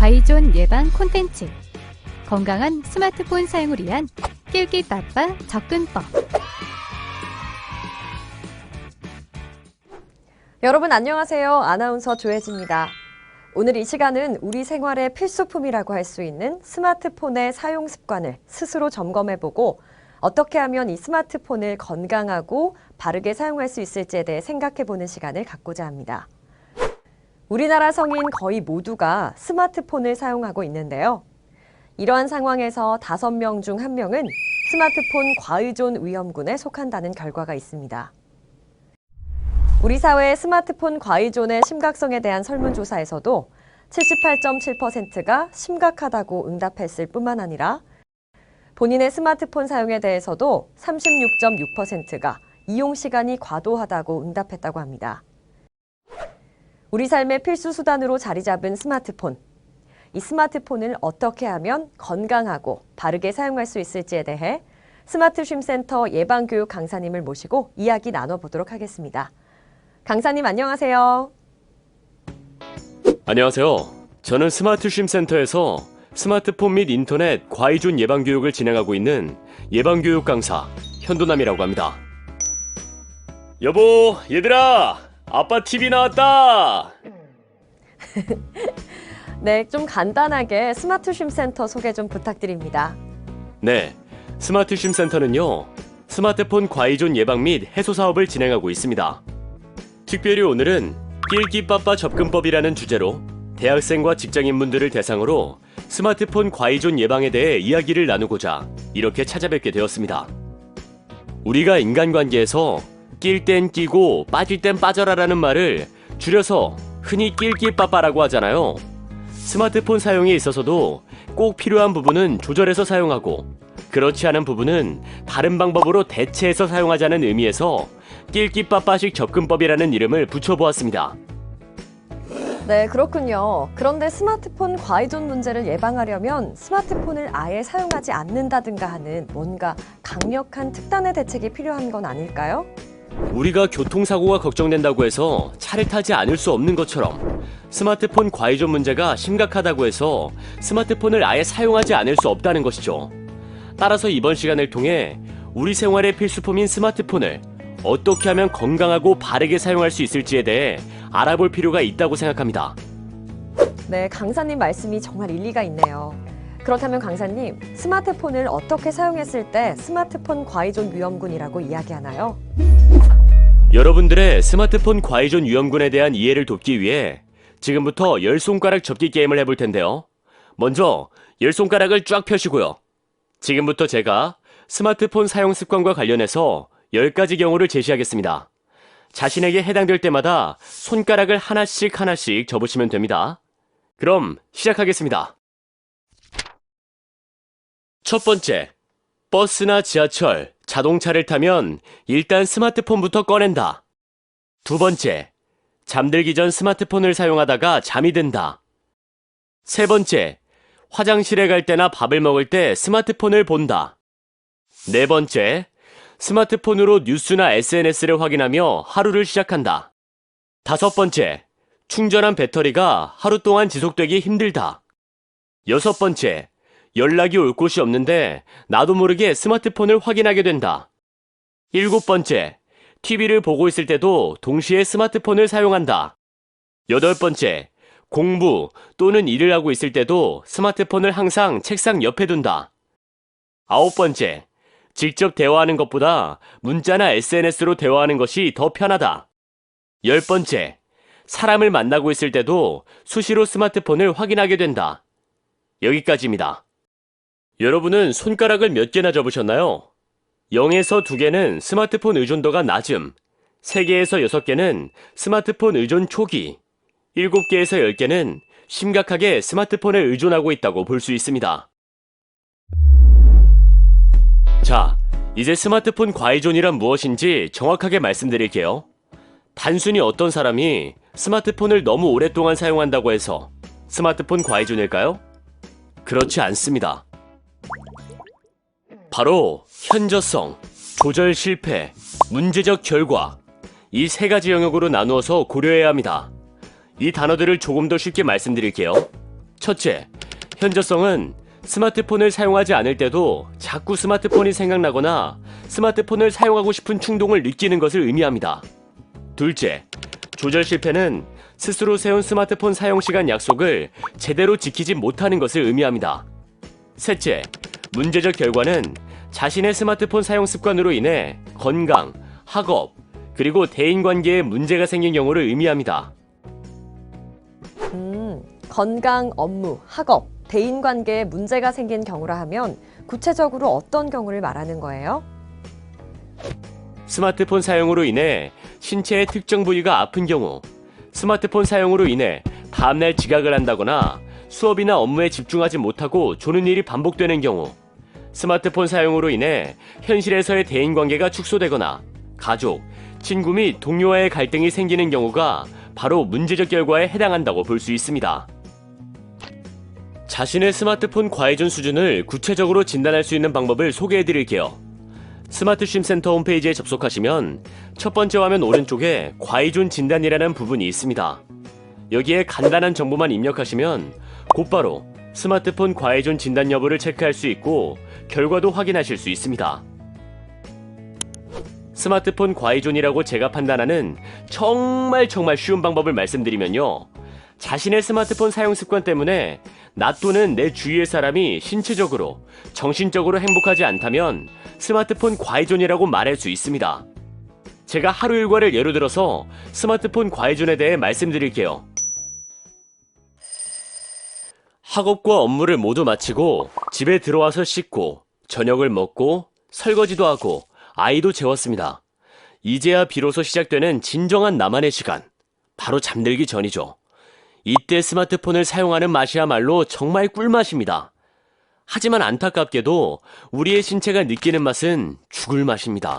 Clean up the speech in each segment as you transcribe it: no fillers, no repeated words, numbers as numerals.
과의존 예방 콘텐츠, 건강한 스마트폰 사용을 위한 낄끼빠빠 접근법. 여러분 안녕하세요. 아나운서 조혜지입니다. 오늘 이 시간은 우리 생활의 필수품이라고 할 수 있는 스마트폰의 사용 습관을 스스로 점검해보고 어떻게 하면 이 스마트폰을 건강하고 바르게 사용할 수 있을지에 대해 생각해보는 시간을 갖고자 합니다. 우리나라 성인 거의 모두가 스마트폰을 사용하고 있는데요. 이러한 상황에서 5명 중 1명은 스마트폰 과의존 위험군에 속한다는 결과가 있습니다. 우리 사회의 스마트폰 과의존의 심각성에 대한 설문조사에서도 78.7%가 심각하다고 응답했을 뿐만 아니라 본인의 스마트폰 사용에 대해서도 36.6%가 이용 시간이 과도하다고 응답했다고 합니다. 우리 삶의 필수 수단으로 자리 잡은 스마트폰. 이 스마트폰을 어떻게 하면 건강하고 바르게 사용할 수 있을지에 대해 스마트 쉼센터 예방교육 강사님을 모시고 이야기 나눠보도록 하겠습니다. 강사님 안녕하세요. 안녕하세요. 저는 스마트 쉼센터에서 스마트폰 및 인터넷 과의존 예방교육을 진행하고 있는 예방교육 강사 현도남이라고 합니다. 여보, 얘들아! 아빠 TV 나왔다! 네, 좀 간단하게 스마트 쉼센터 소개 좀 부탁드립니다. 네, 스마트 쉼센터는요, 스마트폰 과의존 예방 및 해소 사업을 진행하고 있습니다. 특별히 오늘은 낄끼빠빠 접근법이라는 주제로 대학생과 직장인분들을 대상으로 스마트폰 과의존 예방에 대해 이야기를 나누고자 이렇게 찾아뵙게 되었습니다. 우리가 인간관계에서 낄 땐 끼고 빠질 땐 빠져라라는 말을 줄여서 흔히 낄끼빠빠라고 하잖아요. 스마트폰 사용에 있어서도 꼭 필요한 부분은 조절해서 사용하고 그렇지 않은 부분은 다른 방법으로 대체해서 사용하자는 의미에서 낄끼빠빠식 접근법이라는 이름을 붙여보았습니다. 네, 그렇군요. 그런데 스마트폰 과의존 문제를 예방하려면 스마트폰을 아예 사용하지 않는다든가 하는 뭔가 강력한 특단의 대책이 필요한 건 아닐까요? 우리가 교통사고가 걱정된다고 해서 차를 타지 않을 수 없는 것처럼 스마트폰 과의존 문제가 심각하다고 해서 스마트폰을 아예 사용하지 않을 수 없다는 것이죠. 따라서 이번 시간을 통해 우리 생활의 필수품인 스마트폰을 어떻게 하면 건강하고 바르게 사용할 수 있을지에 대해 알아볼 필요가 있다고 생각합니다. 네, 강사님 말씀이 정말 일리가 있네요. 그렇다면 강사님, 스마트폰을 어떻게 사용했을 때 스마트폰 과의존 위험군이라고 이야기하나요? 여러분들의 스마트폰 과의존 위험군에 대한 이해를 돕기 위해 지금부터 10손가락 접기 게임을 해볼 텐데요. 먼저 10손가락을 쫙 펴시고요. 지금부터 제가 스마트폰 사용 습관과 관련해서 10가지 경우를 제시하겠습니다. 자신에게 해당될 때마다 손가락을 하나씩 접으시면 됩니다. 그럼 시작하겠습니다. 첫 번째, 버스나 지하철, 자동차를 타면 일단 스마트폰부터 꺼낸다. 두 번째, 잠들기 전 스마트폰을 사용하다가 잠이 든다. 세 번째, 화장실에 갈 때나 밥을 먹을 때 스마트폰을 본다. 네 번째, 스마트폰으로 뉴스나 SNS를 확인하며 하루를 시작한다. 다섯 번째, 충전한 배터리가 하루 동안 지속되기 힘들다. 여섯 번째, 연락이 올 곳이 없는데 나도 모르게 스마트폰을 확인하게 된다. 일곱 번째, TV를 보고 있을 때도 동시에 스마트폰을 사용한다. 여덟 번째, 공부 또는 일을 하고 있을 때도 스마트폰을 항상 책상 옆에 둔다. 아홉 번째, 직접 대화하는 것보다 문자나 SNS로 대화하는 것이 더 편하다. 열 번째, 사람을 만나고 있을 때도 수시로 스마트폰을 확인하게 된다. 여기까지입니다. 여러분은 손가락을 몇 개나 접으셨나요? 0에서 2개는 스마트폰 의존도가 낮음, 3개에서 6개는 스마트폰 의존 초기, 7개에서 10개는 심각하게 스마트폰에 의존하고 있다고 볼 수 있습니다. 자, 이제 스마트폰 과의존이란 무엇인지 정확하게 말씀드릴게요. 단순히 어떤 사람이 스마트폰을 너무 오랫동안 사용한다고 해서 스마트폰 과의존일까요? 그렇지 않습니다. 바로 현저성, 조절 실패, 문제적 결과, 이 3가지 영역으로 나누어서 고려해야 합니다. 이 단어들을 조금 더 쉽게 말씀드릴게요. 첫째, 현저성은 스마트폰을 사용하지 않을 때도 자꾸 스마트폰이 생각나거나 스마트폰을 사용하고 싶은 충동을 느끼는 것을 의미합니다. 둘째, 조절 실패는 스스로 세운 스마트폰 사용 시간 약속을 제대로 지키지 못하는 것을 의미합니다. 셋째, 문제적 결과는 자신의 스마트폰 사용 습관으로 인해 건강, 학업, 그리고 대인관계에 문제가 생긴 경우를 의미합니다. 건강, 업무, 학업, 대인관계에 문제가 생긴 경우라 하면 구체적으로 어떤 경우를 말하는 거예요? 스마트폰 사용으로 인해 신체의 특정 부위가 아픈 경우, 스마트폰 사용으로 인해 다음날 지각을 한다거나 수업이나 업무에 집중하지 못하고 조는 일이 반복되는 경우, 스마트폰 사용으로 인해 현실에서의 대인관계가 축소되거나 가족, 친구 및 동료와의 갈등이 생기는 경우가 바로 문제적 결과에 해당한다고 볼 수 있습니다. 자신의 스마트폰 과의존 수준을 구체적으로 진단할 수 있는 방법을 소개해 드릴게요. 스마트쉼 센터 홈페이지에 접속하시면 첫 번째 화면 오른쪽에 과의존 진단이라는 부분이 있습니다. 여기에 간단한 정보만 입력하시면 곧바로 스마트폰 과의존 진단 여부를 체크할 수 있고 결과도 확인하실 수 있습니다. 스마트폰 과의존이라고 제가 판단하는 정말 쉬운 방법을 말씀드리면요. 자신의 스마트폰 사용 습관 때문에 나 또는 내 주위의 사람이 신체적으로, 정신적으로 행복하지 않다면 스마트폰 과의존이라고 말할 수 있습니다. 제가 하루 일과를 예로 들어서 스마트폰 과의존에 대해 말씀드릴게요. 학업과 업무를 모두 마치고 집에 들어와서 씻고 저녁을 먹고 설거지도 하고 아이도 재웠습니다. 이제야 비로소 시작되는 진정한 나만의 시간. 바로 잠들기 전이죠. 이때 스마트폰을 사용하는 맛이야말로 정말 꿀맛입니다. 하지만 안타깝게도 우리의 신체가 느끼는 맛은 죽을 맛입니다.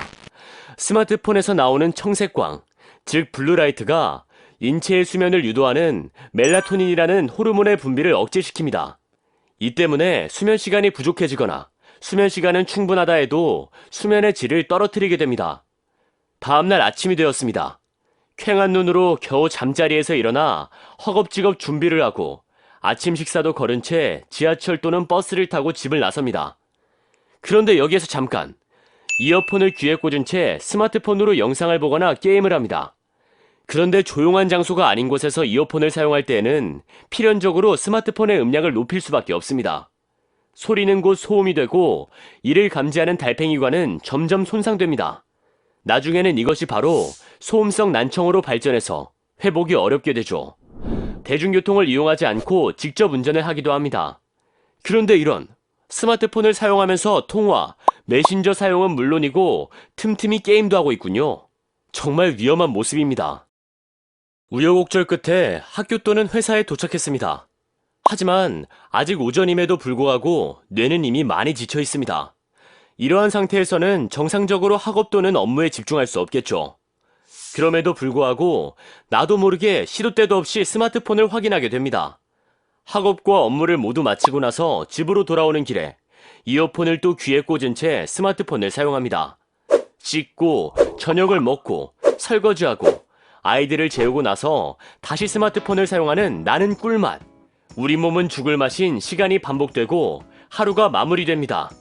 스마트폰에서 나오는 청색광, 즉 블루라이트가 인체의 수면을 유도하는 멜라토닌이라는 호르몬의 분비를 억제시킵니다. 이 때문에 수면 시간이 부족해지거나 수면 시간은 충분하다 해도 수면의 질을 떨어뜨리게 됩니다. 다음날 아침이 되었습니다. 퀭한 눈으로 겨우 잠자리에서 일어나 허겁지겁 준비를 하고 아침 식사도 거른 채 지하철 또는 버스를 타고 집을 나섭니다. 그런데 여기에서 잠깐 이어폰을 귀에 꽂은 채 스마트폰으로 영상을 보거나 게임을 합니다. 그런데 조용한 장소가 아닌 곳에서 이어폰을 사용할 때에는 필연적으로 스마트폰의 음량을 높일 수밖에 없습니다. 소리는 곧 소음이 되고 이를 감지하는 달팽이관은 점점 손상됩니다. 나중에는 이것이 바로 소음성 난청으로 발전해서 회복이 어렵게 되죠. 대중교통을 이용하지 않고 직접 운전을 하기도 합니다. 그런데 이런 스마트폰을 사용하면서 통화, 메신저 사용은 물론이고 틈틈이 게임도 하고 있군요. 정말 위험한 모습입니다. 우여곡절 끝에 학교 또는 회사에 도착했습니다. 하지만 아직 오전임에도 불구하고 뇌는 이미 많이 지쳐 있습니다. 이러한 상태에서는 정상적으로 학업 또는 업무에 집중할 수 없겠죠. 그럼에도 불구하고 나도 모르게 시도 때도 없이 스마트폰을 확인하게 됩니다. 학업과 업무를 모두 마치고 나서 집으로 돌아오는 길에 이어폰을 또 귀에 꽂은 채 스마트폰을 사용합니다. 씻고 저녁을 먹고 설거지하고 아이들을 재우고 나서 다시 스마트폰을 사용하는 나는 꿀맛. 우리 몸은 죽을 맛인 시간이 반복되고 하루가 마무리됩니다.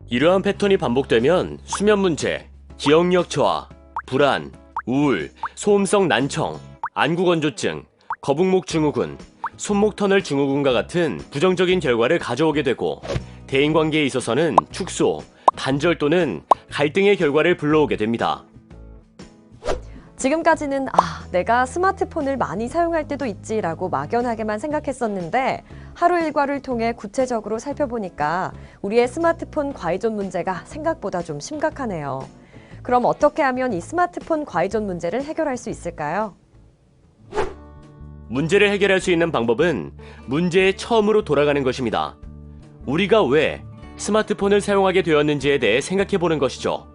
이러한 패턴이 반복되면 수면 문제, 기억력 저하, 불안, 우울, 소음성 난청, 안구건조증, 거북목 증후군, 손목 터널 증후군과 같은 부정적인 결과를 가져오게 되고 대인관계에 있어서는 축소, 단절 또는 갈등의 결과를 불러오게 됩니다. 지금까지는 내가 스마트폰을 많이 사용할 때도 있지라고 막연하게만 생각했었는데 하루 일과를 통해 구체적으로 살펴보니까 우리의 스마트폰 과의존 문제가 생각보다 좀 심각하네요. 그럼 어떻게 하면 이 스마트폰 과의존 문제를 해결할 수 있을까요? 문제를 해결할 수 있는 방법은 문제의 처음으로 돌아가는 것입니다. 우리가 왜 스마트폰을 사용하게 되었는지에 대해 생각해보는 것이죠.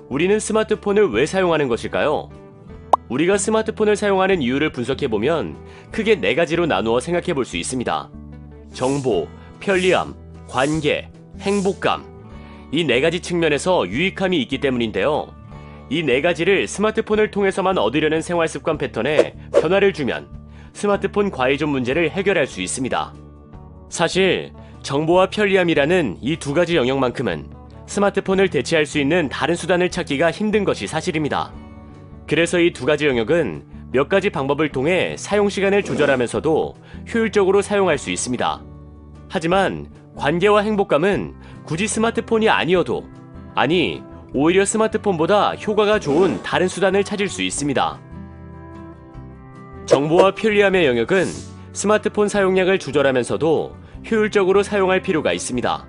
우리는 스마트폰을 왜 사용하는 것일까요? 우리가 스마트폰을 사용하는 이유를 분석해보면 크게 4가지로 나누어 생각해볼 수 있습니다. 정보, 편리함, 관계, 행복감. 이 4가지 측면에서 유익함이 있기 때문인데요. 이 4가지를 스마트폰을 통해서만 얻으려는 생활습관 패턴에 변화를 주면 스마트폰 과의존 문제를 해결할 수 있습니다. 사실 정보와 편리함이라는 이 두 가지 영역만큼은 스마트폰을 대체할 수 있는 다른 수단을 찾기가 힘든 것이 사실입니다. 그래서 이 두 가지 영역은 몇 가지 방법을 통해 사용 시간을 조절하면서도 효율적으로 사용할 수 있습니다. 하지만 관계와 행복감은 굳이 스마트폰이 아니어도, 아니, 오히려 스마트폰보다 효과가 좋은 다른 수단을 찾을 수 있습니다. 정보와 편리함의 영역은 스마트폰 사용량을 조절하면서도 효율적으로 사용할 필요가 있습니다.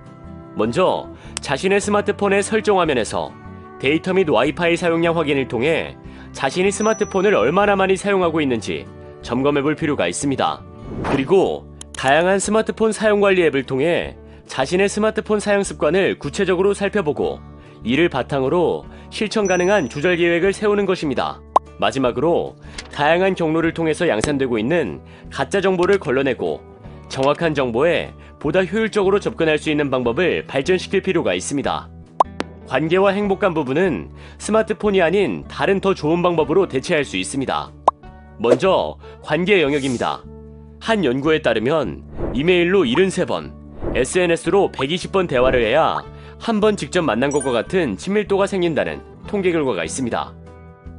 먼저 자신의 스마트폰의 설정 화면에서 데이터 및 와이파이 사용량 확인을 통해 자신이 스마트폰을 얼마나 많이 사용하고 있는지 점검해 볼 필요가 있습니다. 그리고 다양한 스마트폰 사용 관리 앱을 통해 자신의 스마트폰 사용 습관을 구체적으로 살펴보고 이를 바탕으로 실천 가능한 조절 계획을 세우는 것입니다. 마지막으로 다양한 경로를 통해서 양산되고 있는 가짜 정보를 걸러내고 정확한 정보에 보다 효율적으로 접근할 수 있는 방법을 발전시킬 필요가 있습니다. 관계와 행복감 부분은 스마트폰이 아닌 다른 더 좋은 방법으로 대체할 수 있습니다. 먼저 관계 영역입니다. 한 연구에 따르면 이메일로 73번, SNS로 120번 대화를 해야 한 번 직접 만난 것과 같은 친밀도가 생긴다는 통계 결과가 있습니다.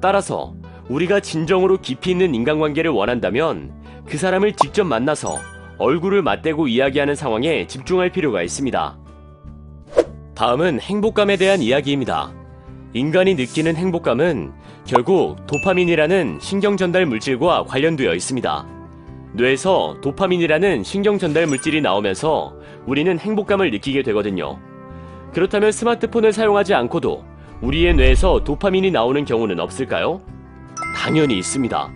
따라서 우리가 진정으로 깊이 있는 인간관계를 원한다면 그 사람을 직접 만나서 얼굴을 맞대고 이야기하는 상황에 집중할 필요가 있습니다. 다음은 행복감에 대한 이야기입니다. 인간이 느끼는 행복감은 결국 도파민이라는 신경 전달 물질과 관련되어 있습니다. 뇌에서 도파민이라는 신경 전달 물질이 나오면서 우리는 행복감을 느끼게 되거든요. 그렇다면 스마트폰을 사용하지 않고도 우리의 뇌에서 도파민이 나오는 경우는 없을까요? 당연히 있습니다.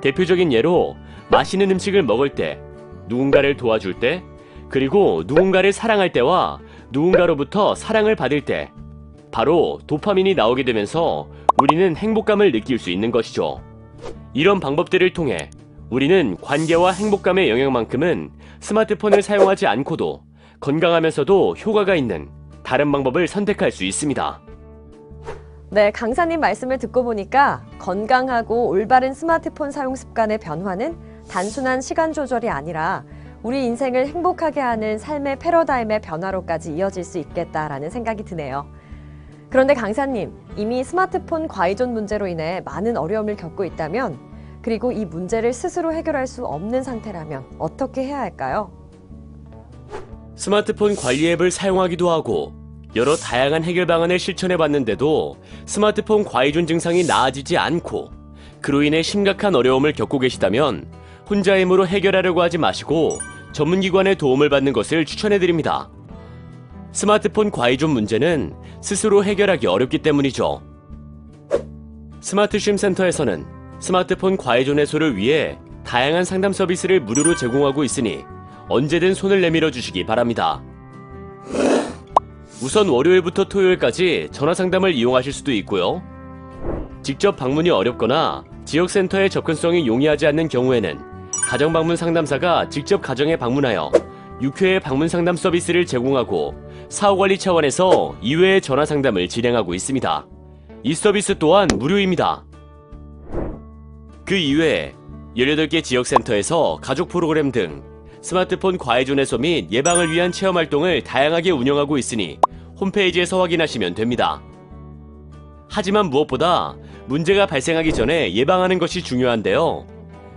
대표적인 예로 맛있는 음식을 먹을 때, 누군가를 도와줄 때, 그리고 누군가를 사랑할 때와 누군가로부터 사랑을 받을 때 바로 도파민이 나오게 되면서 우리는 행복감을 느낄 수 있는 것이죠. 이런 방법들을 통해 우리는 관계와 행복감의 영역만큼은 스마트폰을 사용하지 않고도 건강하면서도 효과가 있는 다른 방법을 선택할 수 있습니다. 네, 강사님 말씀을 듣고 보니까 건강하고 올바른 스마트폰 사용 습관의 변화는 단순한 시간 조절이 아니라 우리 인생을 행복하게 하는 삶의 패러다임의 변화로까지 이어질 수 있겠다라는 생각이 드네요. 그런데 강사님, 이미 스마트폰 과의존 문제로 인해 많은 어려움을 겪고 있다면, 그리고 이 문제를 스스로 해결할 수 없는 상태라면 어떻게 해야 할까요? 스마트폰 관리 앱을 사용하기도 하고 여러 다양한 해결 방안을 실천해 봤는데도 스마트폰 과의존 증상이 나아지지 않고 그로 인해 심각한 어려움을 겪고 계시다면 혼자 힘으로 해결하려고 하지 마시고 전문기관의 도움을 받는 것을 추천해 드립니다. 스마트폰 과의존 문제는 스스로 해결하기 어렵기 때문이죠. 스마트 쉼 센터에서는 스마트폰 과의존 해소를 위해 다양한 상담 서비스를 무료로 제공하고 있으니 언제든 손을 내밀어 주시기 바랍니다. 우선 월요일부터 토요일까지 전화 상담을 이용하실 수도 있고요. 직접 방문이 어렵거나 지역센터의 접근성이 용이하지 않는 경우에는 가정방문 상담사가 직접 가정에 방문하여 6회의 방문 상담 서비스를 제공하고 사후관리 차원에서 2회의 전화 상담을 진행하고 있습니다. 이 서비스 또한 무료입니다. 그 이외에 18개 지역센터에서 가족 프로그램 등 스마트폰 과의존 해소 및 예방을 위한 체험 활동을 다양하게 운영하고 있으니 홈페이지에서 확인하시면 됩니다. 하지만 무엇보다 문제가 발생하기 전에 예방하는 것이 중요한데요.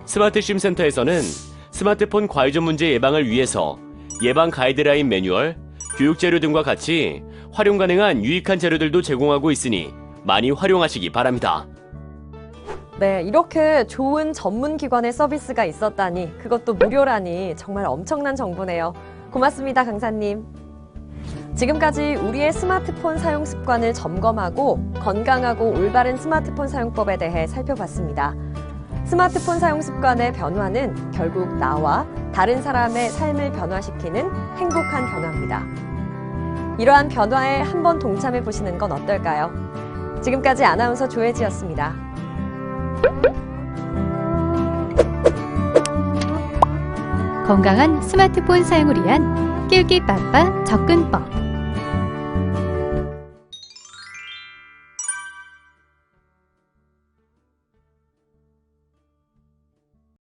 스마트 쉼 센터에서는 스마트폰 과의존 문제 예방을 위해서 예방 가이드라인 매뉴얼, 교육 자료 등과 같이 활용 가능한 유익한 자료들도 제공하고 있으니 많이 활용하시기 바랍니다. 네, 이렇게 좋은 전문기관의 서비스가 있었다니, 그것도 무료라니 정말 엄청난 정보네요. 고맙습니다, 강사님. 지금까지 우리의 스마트폰 사용 습관을 점검하고 건강하고 올바른 스마트폰 사용법에 대해 살펴봤습니다. 스마트폰 사용 습관의 변화는 결국 나와 다른 사람의 삶을 변화시키는 행복한 변화입니다. 이러한 변화에 한번 동참해 보시는 건 어떨까요? 지금까지 아나운서 조혜지였습니다. 건강한 스마트폰 사용을 위한 낄끼빠빠 접근법.